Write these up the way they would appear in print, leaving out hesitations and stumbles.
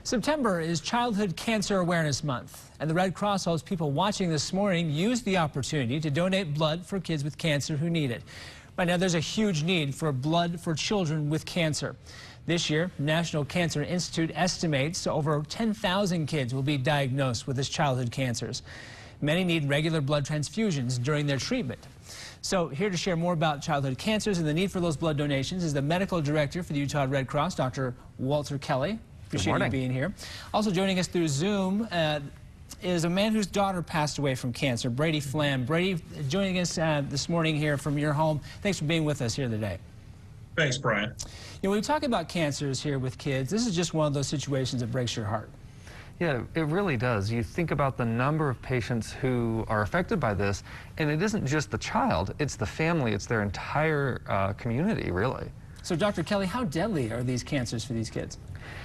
September is Childhood Cancer Awareness Month, and the Red Cross hopes people watching this morning use the opportunity to donate blood for kids with cancer who need it. Right now, there's a huge need for blood for children with cancer. This year, National Cancer Institute estimates over 10,000 kids will be diagnosed with this childhood cancers. Many need regular blood transfusions during their treatment. So here to share more about childhood cancers and the need for those blood donations is the medical director for the Utah Red Cross, Dr. Walter Kelly. Appreciate you being here. Also joining us through Zoom is a man whose daughter passed away from cancer, Brady Flam. Brady, joining us this morning here from your home. Thanks for being with us here today. Thanks, Brian. You know, when we talk about cancers here with kids, this is just one of those situations that breaks your heart. Yeah, it really does. You think about the number of patients who are affected by this, and it isn't just the child, it's the family, it's their entire community, really. So, Dr. Kelly, how deadly are these cancers for these kids?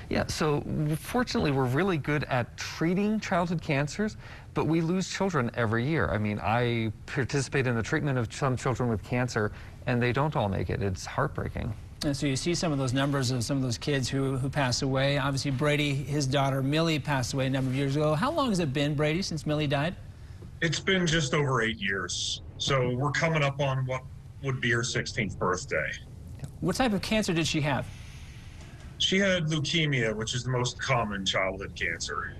Yeah, so fortunately, we're really good at treating childhood cancers, but we lose children every year. I mean, I participate in the treatment of some children with cancer, and they don't all make it. It's heartbreaking. And so you see some of those numbers of some of those kids who pass away. Obviously, Brady, his daughter, Millie, passed away a number of years ago. How long has it been, Brady, since Millie died? It's been just over 8 years. So we're coming up on what would be her 16th birthday. What type of cancer did she have? She had leukemia, which is the most common childhood cancer.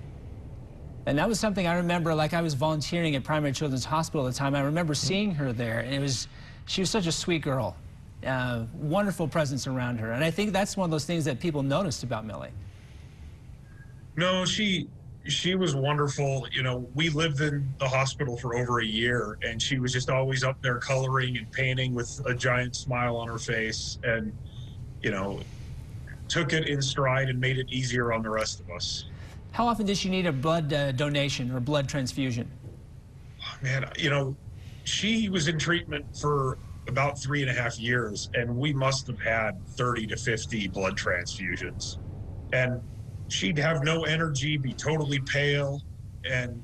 And that was something I remember, like I was volunteering at Primary Children's Hospital at the time. I remember seeing her there, and she was such a sweet girl. Wonderful presence around her. And I think that's one of those things that people noticed about Millie. No, she was wonderful. You know, we lived in the hospital for over a year, and she was just always up there coloring and painting with a giant smile on her face, and, you know, took it in stride and made it easier on the rest of us. How often did she need a blood donation or blood transfusion? Oh, man, you know, she was in treatment for about 3.5 years, and we must have had 30 to 50 blood transfusions. And she'd have no energy, be totally pale, and,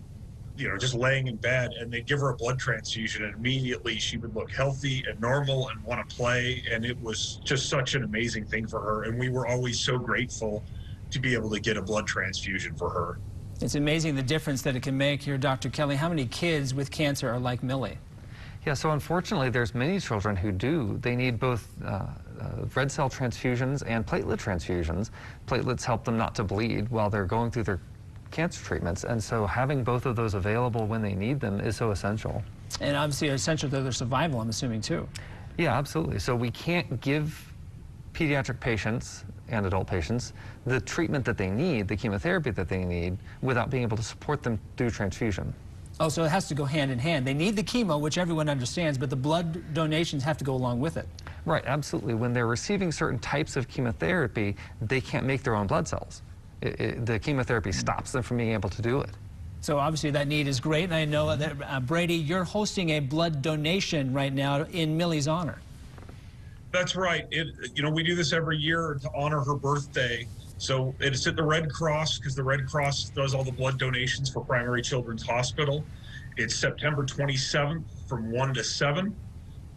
you know, just laying in bed, and they'd give her a blood transfusion, and immediately she would look healthy and normal and want to play. And it was just such an amazing thing for her. And we were always so grateful to be able to get a blood transfusion for her. It's amazing the difference that it can make here, Dr. Kelly. How many kids with cancer are like Millie? Yeah, so unfortunately, there's many children who do. They need both red cell transfusions and platelet transfusions. Platelets help them not to bleed while they're going through their cancer treatments, and so having both of those available when they need them is so essential. And obviously essential to their survival, I'm assuming, too. Yeah, absolutely. So we can't give pediatric patients and adult patients the treatment that they need, the chemotherapy that they need, without being able to support them through transfusion. Oh, so it has to go hand in hand. They need the chemo, which everyone understands, but the blood donations have to go along with it. Right, absolutely. When they're receiving certain types of chemotherapy, they can't make their own blood cells. The chemotherapy stops them from being able to do it. So obviously that need is great, and I know that, Brady, you're hosting a blood donation right now in Millie's honor. That's right. You know, we do this every year to honor her birthday. So it's at the Red Cross, because the Red Cross does all the blood donations for Primary Children's Hospital. It's September 27th from 1 to 7.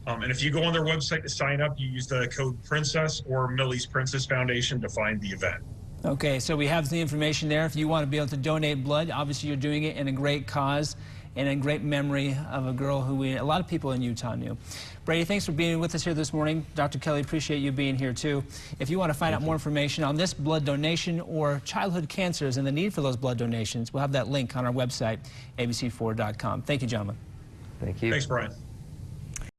And if you go on their website to sign up, you use the code PRINCESS or Millie's Princess Foundation to find the event. Okay, so we have the information there. If you want to be able to donate blood, obviously you're doing it in a great cause and in great memory of a girl who a lot of people in Utah knew. Brady, thanks for being with us here this morning. Dr. Kelly, appreciate you being here too. If you want to find out more information on this blood donation or childhood cancers and the need for those blood donations, we'll have that link on our website, abc4.com. Thank you, gentlemen. Thank you. Thanks, Brian.